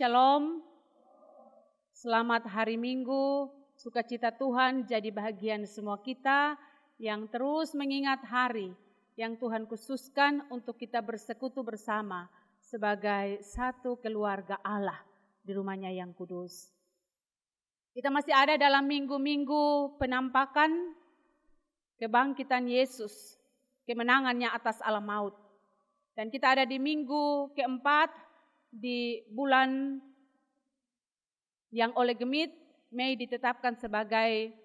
Shalom. Selamat hari Minggu. Sukacita Tuhan jadi bahagian semua kita yang terus mengingat hari yang Tuhan khususkan untuk kita bersekutu bersama sebagai satu keluarga Allah di rumahnya yang kudus. Kita masih ada dalam minggu-minggu penampakan kebangkitan Yesus, kemenangannya atas alam maut. Dan kita ada di minggu keempat di bulan yang oleh Gemit Mei ditetapkan sebagai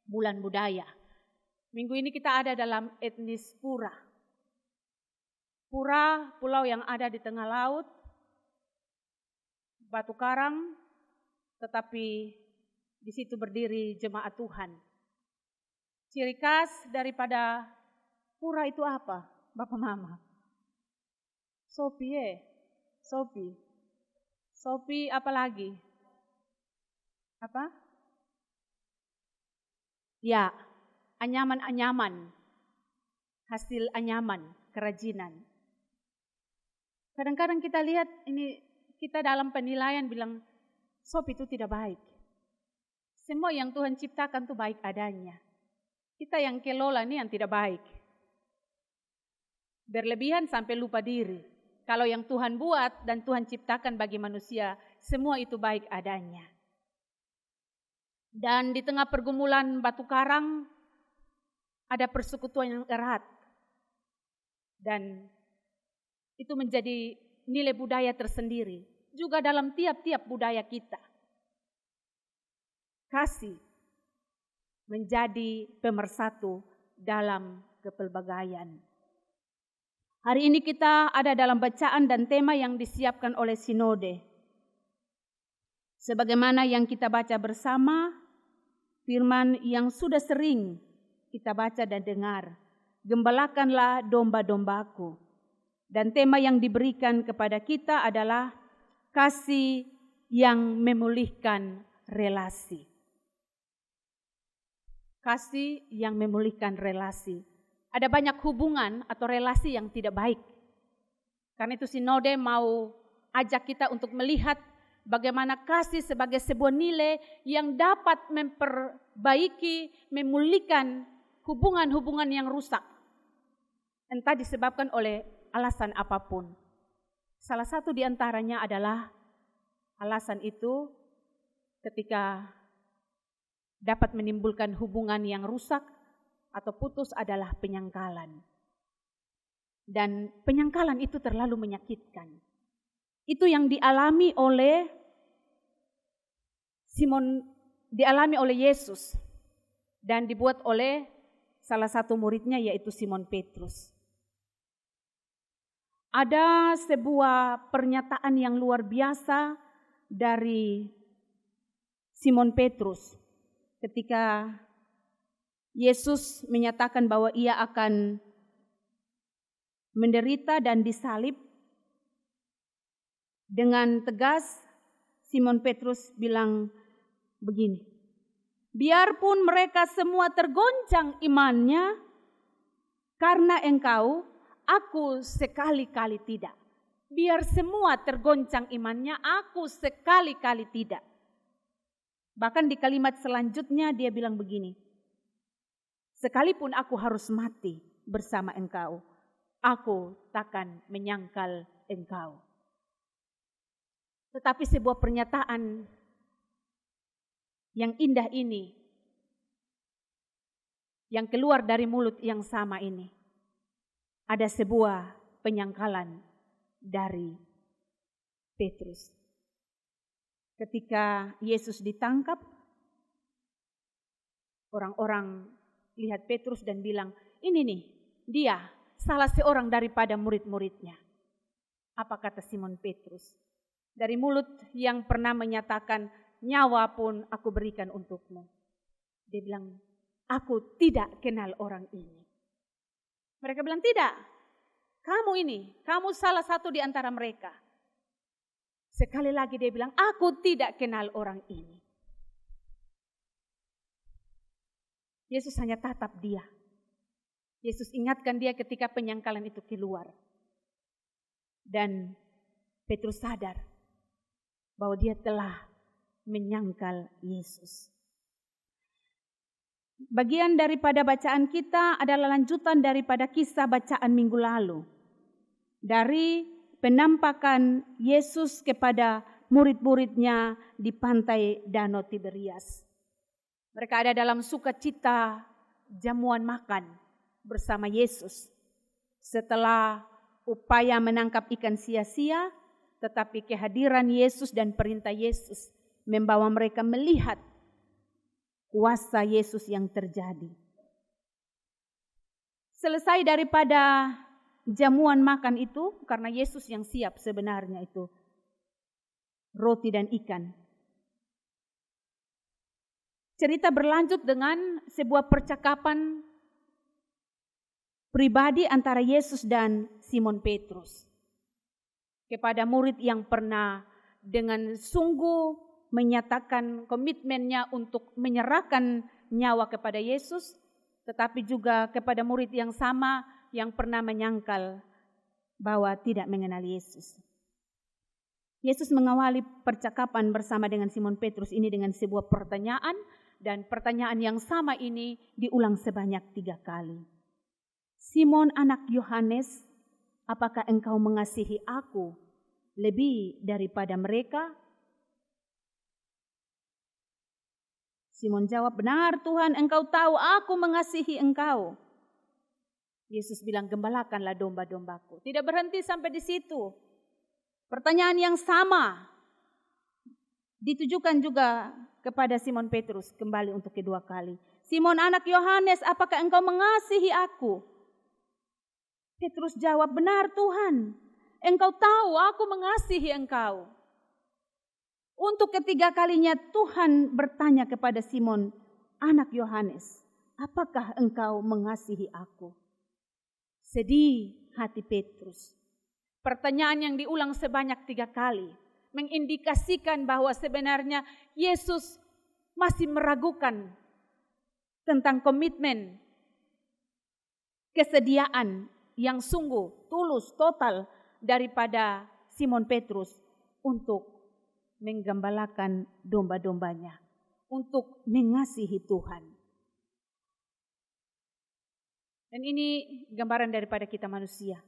bulan budaya. Minggu ini kita ada dalam etnis Pura. Pura, pulau yang ada di tengah laut, batu karang, tetapi di situ berdiri jemaat Tuhan. Ciri khas daripada Pura itu apa, Bapak Mama? Sopi apa lagi? Apa? Ya, anyaman-anyaman, hasil anyaman, kerajinan. Kadang-kadang kita lihat ini, kita dalam penilaian bilang, sop itu tidak baik. Semua yang Tuhan ciptakan itu baik adanya. Kita yang kelola ini yang tidak baik. Berlebihan sampai lupa diri. Kalau yang Tuhan buat dan Tuhan ciptakan bagi manusia, semua itu baik adanya. Dan di tengah pergumulan batu karang, ada persekutuan yang erat. Dan itu menjadi nilai budaya tersendiri. Juga dalam tiap-tiap budaya kita. Kasih menjadi pemersatu dalam kepelbagaian. Hari ini kita ada dalam bacaan dan tema yang disiapkan oleh Sinode. Sebagaimana yang kita baca bersama, firman yang sudah sering kita baca dan dengar, gembalakanlah domba-dombaku. Dan tema yang diberikan kepada kita adalah kasih yang memulihkan relasi. Kasih yang memulihkan relasi. Ada banyak hubungan atau relasi yang tidak baik. Karena itu Sinode mau ajak kita untuk melihat bagaimana kasih sebagai sebuah nilai yang dapat memperbaiki, memulihkan hubungan-hubungan yang rusak. Entah disebabkan oleh alasan apapun. Salah satu di antaranya adalah alasan itu ketika dapat menimbulkan hubungan yang rusak atau putus adalah penyangkalan. Dan penyangkalan itu terlalu menyakitkan. Itu yang dialami oleh Yesus dan dibuat oleh salah satu muridnya yaitu Simon Petrus. Ada sebuah pernyataan yang luar biasa dari Simon Petrus ketika Yesus menyatakan bahwa ia akan menderita dan disalib. Dengan tegas Simon Petrus bilang begini, biarpun mereka semua tergoncang imannya karena engkau, aku sekali-kali tidak. Biar semua tergoncang imannya, aku sekali-kali tidak. Bahkan di kalimat selanjutnya dia bilang begini, sekalipun aku harus mati bersama engkau, aku takkan menyangkal engkau. Tetapi sebuah pernyataan yang indah ini, yang keluar dari mulut yang sama ini, ada sebuah penyangkalan dari Petrus. Ketika Yesus ditangkap, orang-orang lihat Petrus dan bilang, ini nih, dia salah seorang daripada murid-muridnya. Apa kata Simon Petrus? Dari mulut yang pernah menyatakan, nyawa pun aku berikan untukmu. Dia bilang, aku tidak kenal orang ini. Mereka bilang, tidak, kamu salah satu di antara mereka. Sekali lagi dia bilang, aku tidak kenal orang ini. Yesus hanya tatap dia. Yesus ingatkan dia ketika penyangkalan itu keluar. Dan Petrus sadar bahwa dia telah menyangkal Yesus. Bagian daripada bacaan kita adalah lanjutan daripada kisah bacaan minggu lalu. Dari penampakan Yesus kepada murid-muridnya di pantai Danau Tiberias. Mereka ada dalam sukacita jamuan makan bersama Yesus. Setelah upaya menangkap ikan sia-sia, tetapi kehadiran Yesus dan perintah Yesus membawa mereka melihat kuasa Yesus yang terjadi. Selesai daripada jamuan makan itu, karena Yesus yang siap sebenarnya itu roti dan ikan. Cerita berlanjut dengan sebuah percakapan pribadi antara Yesus dan Simon Petrus. Kepada murid yang pernah dengan sungguh menyatakan komitmennya untuk menyerahkan nyawa kepada Yesus, tetapi juga kepada murid yang sama yang pernah menyangkal bahwa tidak mengenal Yesus. Yesus mengawali percakapan bersama dengan Simon Petrus ini dengan sebuah pertanyaan, dan pertanyaan yang sama ini diulang sebanyak 3 kali. Simon anak Yohanes, apakah engkau mengasihi aku lebih daripada mereka? Simon jawab, benar Tuhan, engkau tahu aku mengasihi engkau. Yesus bilang, gembalakanlah domba-dombaku. Tidak berhenti sampai di situ. Pertanyaan yang sama ditujukan juga kepada Simon Petrus kembali untuk kedua kali. Simon anak Yohanes, apakah engkau mengasihi aku? Petrus jawab, benar Tuhan, engkau tahu aku mengasihi engkau. Untuk ketiga kalinya Tuhan bertanya kepada Simon, anak Yohanes, apakah engkau mengasihi aku? Sedih hati Petrus. Pertanyaan yang diulang sebanyak 3 kali mengindikasikan bahwa sebenarnya Yesus masih meragukan tentang komitmen, kesediaan yang sungguh tulus, total daripada Simon Petrus untuk menggembalakan domba-dombanya, untuk mengasihi Tuhan. Dan ini gambaran daripada kita manusia.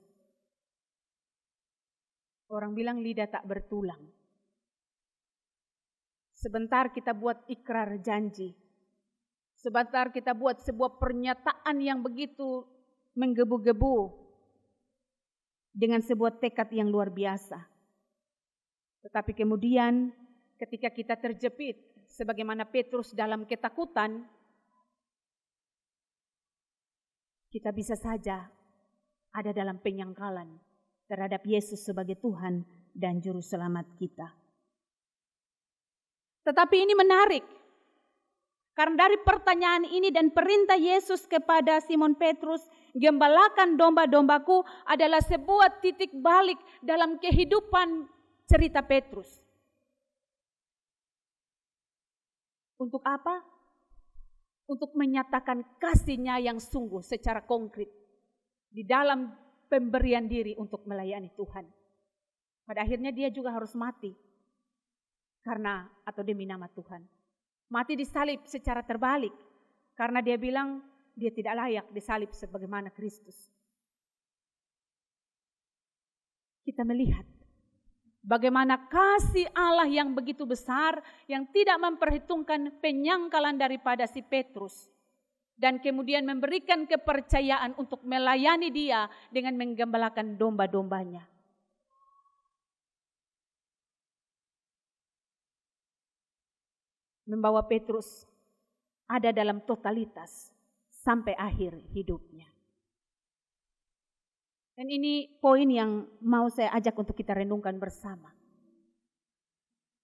Orang bilang lidah tak bertulang. Sebentar kita buat ikrar janji. Sebentar kita buat sebuah pernyataan yang begitu menggebu-gebu dengan sebuah tekad yang luar biasa. Tetapi kemudian ketika kita terjepit sebagaimana Petrus dalam ketakutan, kita bisa saja ada dalam penyangkalan terhadap Yesus sebagai Tuhan dan Juru Selamat kita. Tetapi ini menarik, karena dari pertanyaan ini dan perintah Yesus kepada Simon Petrus, gembalakan domba-dombaku, adalah sebuah titik balik dalam kehidupan cerita Petrus. Untuk apa? Untuk menyatakan kasihnya yang sungguh secara konkret di dalam pemberian diri untuk melayani Tuhan. Pada akhirnya dia juga harus mati karena atau demi nama Tuhan. Mati disalib secara terbalik karena dia bilang dia tidak layak disalib sebagaimana Kristus. Kita melihat bagaimana kasih Allah yang begitu besar, yang tidak memperhitungkan penyangkalan daripada si Petrus. Dan kemudian memberikan kepercayaan untuk melayani dia dengan menggembalakan domba-dombanya. Membawa Petrus ada dalam totalitas sampai akhir hidupnya. Dan ini poin yang mau saya ajak untuk kita renungkan bersama.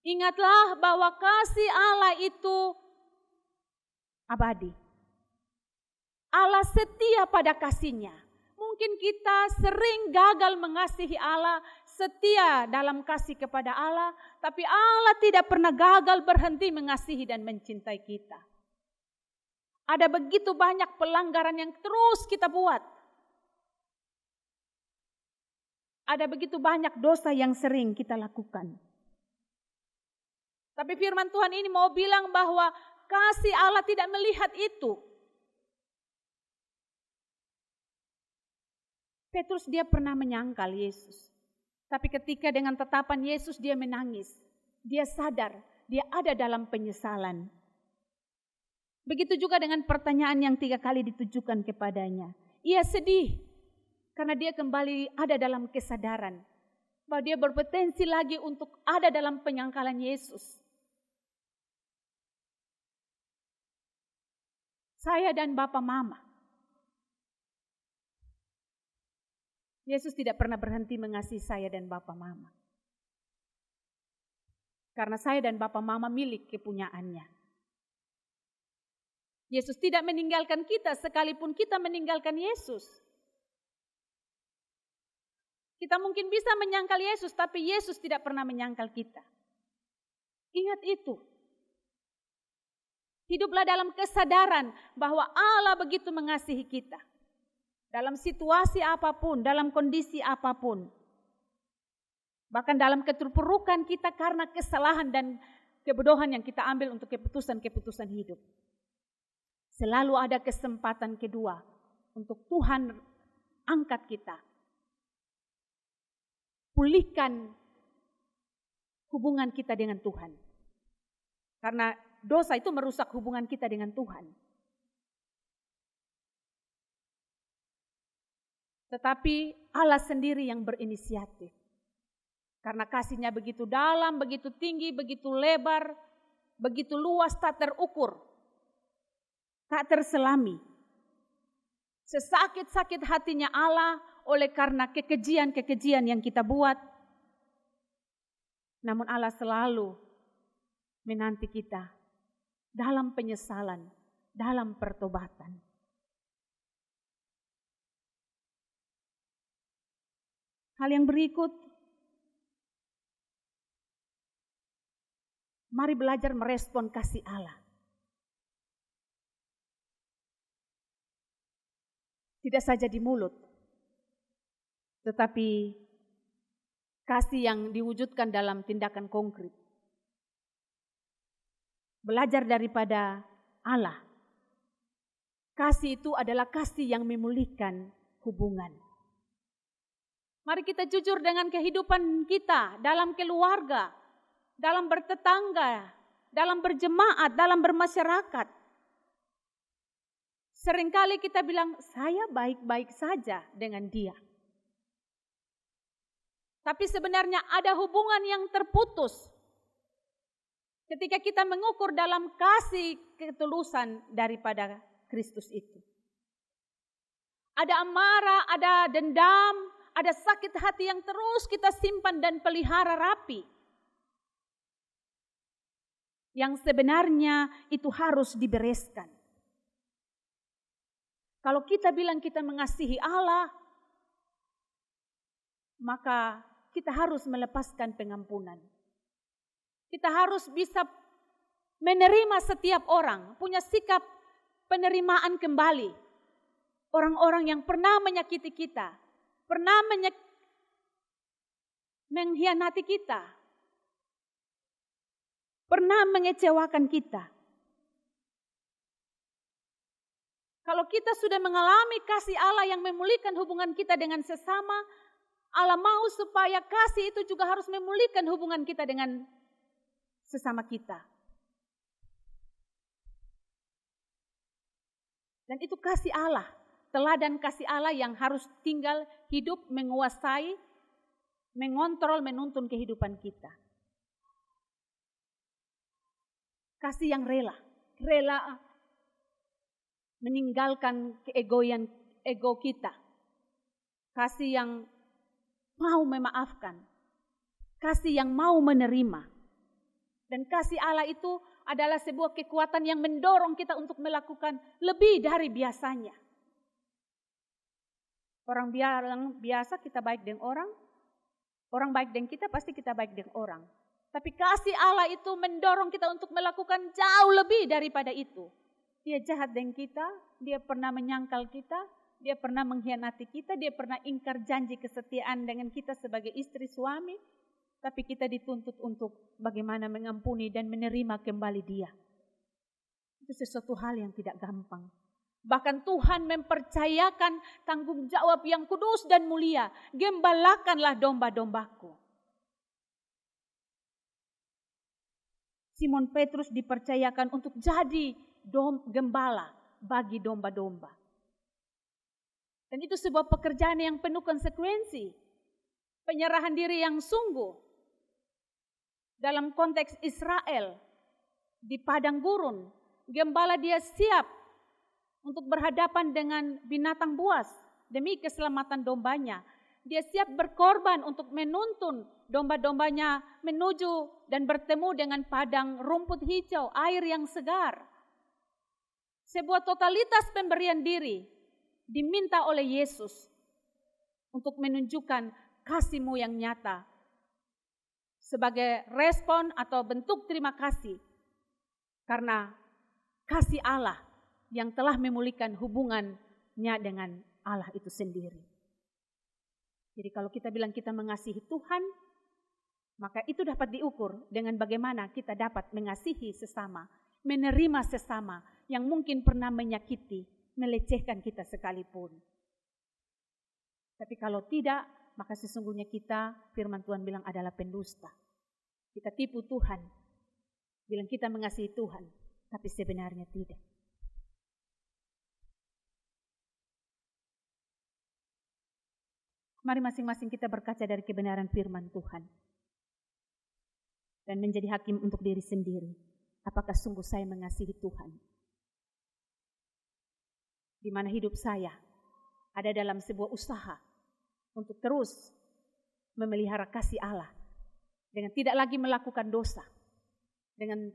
Ingatlah bahwa kasih Allah itu abadi. Allah setia pada kasih-Nya. Mungkin kita sering gagal mengasihi Allah, setia dalam kasih kepada Allah, tapi Allah tidak pernah gagal berhenti mengasihi dan mencintai kita. Ada begitu banyak pelanggaran yang terus kita buat. Ada begitu banyak dosa yang sering kita lakukan. Tapi firman Tuhan ini mau bilang bahwa kasih Allah tidak melihat itu. Petrus dia pernah menyangkal Yesus. Tapi ketika dengan tatapan Yesus dia menangis. Dia sadar, dia ada dalam penyesalan. Begitu juga dengan pertanyaan yang 3 kali ditujukan kepadanya. Ia sedih karena dia kembali ada dalam kesadaran bahwa dia berpotensi lagi untuk ada dalam penyangkalan Yesus. Saya dan Bapak Mama. Yesus tidak pernah berhenti mengasihi saya dan Bapak Mama. Karena saya dan Bapak Mama milik kepunyaannya. Yesus tidak meninggalkan kita sekalipun kita meninggalkan Yesus. Kita mungkin bisa menyangkal Yesus, tapi Yesus tidak pernah menyangkal kita. Ingat itu. Hiduplah dalam kesadaran bahwa Allah begitu mengasihi kita. Dalam situasi apapun, dalam kondisi apapun. Bahkan dalam keterpurukan kita karena kesalahan dan kebodohan yang kita ambil untuk keputusan-keputusan hidup. Selalu ada kesempatan kedua untuk Tuhan angkat kita. Pulihkan hubungan kita dengan Tuhan. Karena dosa itu merusak hubungan kita dengan Tuhan. Tetapi Allah sendiri yang berinisiatif. Karena kasih-Nya begitu dalam, begitu tinggi, begitu lebar, begitu luas, tak terukur. Tak terselami. Sesakit-sakit hatinya Allah oleh karena kekejian-kekejian yang kita buat. Namun Allah selalu menanti kita dalam penyesalan, dalam pertobatan. Hal yang berikut, mari belajar merespon kasih Allah. Tidak saja di mulut, tetapi kasih yang diwujudkan dalam tindakan konkret. Belajar daripada Allah. Kasih itu adalah kasih yang memulihkan hubungan. Mari kita jujur dengan kehidupan kita dalam keluarga, dalam bertetangga, dalam berjemaat, dalam bermasyarakat. Seringkali kita bilang, saya baik-baik saja dengan dia. Tapi sebenarnya ada hubungan yang terputus. Ketika kita mengukur dalam kasih ketulusan daripada Kristus itu. Ada amarah, ada dendam, ada sakit hati yang terus kita simpan dan pelihara rapi. Yang sebenarnya itu harus dibereskan. Kalau kita bilang kita mengasihi Allah, maka kita harus melepaskan pengampunan. Kita harus bisa menerima setiap orang, punya sikap penerimaan kembali. Orang-orang yang pernah menyakiti kita, pernah mengkhianati kita, pernah mengecewakan kita. Kalau kita sudah mengalami kasih Allah yang memulihkan hubungan kita dengan sesama, Allah mau supaya kasih itu juga harus memulihkan hubungan kita dengan sesama kita. Dan itu kasih Allah, teladan kasih Allah yang harus tinggal hidup, menguasai, mengontrol, menuntun kehidupan kita. Kasih yang rela meninggalkan keegoian ego kita. Kasih yang mau memaafkan. Kasih yang mau menerima. Dan kasih Allah itu adalah sebuah kekuatan yang mendorong kita untuk melakukan lebih dari biasanya. Orang biasa kita baik dengan orang baik dengan kita pasti kita baik dengan orang. Tapi kasih Allah itu mendorong kita untuk melakukan jauh lebih daripada itu. Dia jahat dengan kita, dia pernah menyangkal kita, dia pernah mengkhianati kita, dia pernah ingkar janji kesetiaan dengan kita sebagai istri suami. tapi kita dituntut untuk bagaimana mengampuni dan menerima kembali dia. Itu sesuatu hal yang tidak gampang. Bahkan Tuhan mempercayakan tanggung jawab yang kudus dan mulia. Gembalakanlah domba-dombaku. Simon Petrus dipercayakan untuk jadi gembala bagi domba-domba. Dan itu sebuah pekerjaan yang penuh konsekuensi. Penyerahan diri yang sungguh. Dalam konteks Israel, di padang gurun, gembala dia siap untuk berhadapan dengan binatang buas demi keselamatan dombanya. Dia siap berkorban untuk menuntun domba-dombanya menuju dan bertemu dengan padang rumput hijau, air yang segar. Sebuah totalitas pemberian diri diminta oleh Yesus untuk menunjukkan kasih-Mu yang nyata sebagai respon atau bentuk terima kasih karena kasih Allah yang telah memulihkan hubungannya dengan Allah itu sendiri. Jadi kalau kita bilang kita mengasihi Tuhan, maka itu dapat diukur dengan bagaimana kita dapat mengasihi sesama, menerima sesama yang mungkin pernah menyakiti, melecehkan kita sekalipun. Tapi kalau tidak, maka sesungguhnya kita, firman Tuhan bilang, adalah pendusta. Kita tipu Tuhan, bilang kita mengasihi Tuhan, tapi sebenarnya tidak. Mari masing-masing kita berkaca dari kebenaran firman Tuhan. Dan menjadi hakim untuk diri sendiri. Apakah sungguh saya mengasihi Tuhan? Di mana hidup saya ada dalam sebuah usaha untuk terus memelihara kasih Allah. Dengan tidak lagi melakukan dosa. Dengan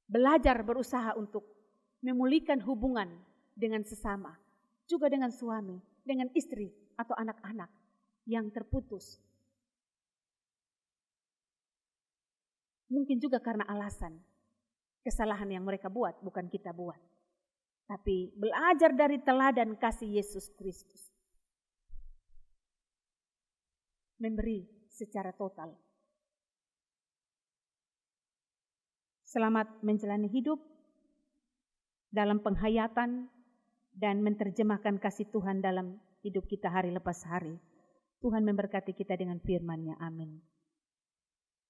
belajar berusaha untuk memulihkan hubungan dengan sesama. Juga dengan suami, dengan istri atau anak-anak yang terputus. Mungkin juga karena alasan kesalahan yang mereka buat, bukan kita buat. Tapi belajar dari teladan kasih Yesus Kristus. Memberi secara total. Selamat menjalani hidup dalam penghayatan dan menerjemahkan kasih Tuhan dalam hidup kita hari lepas hari. Tuhan memberkati kita dengan firman-Nya. Amin.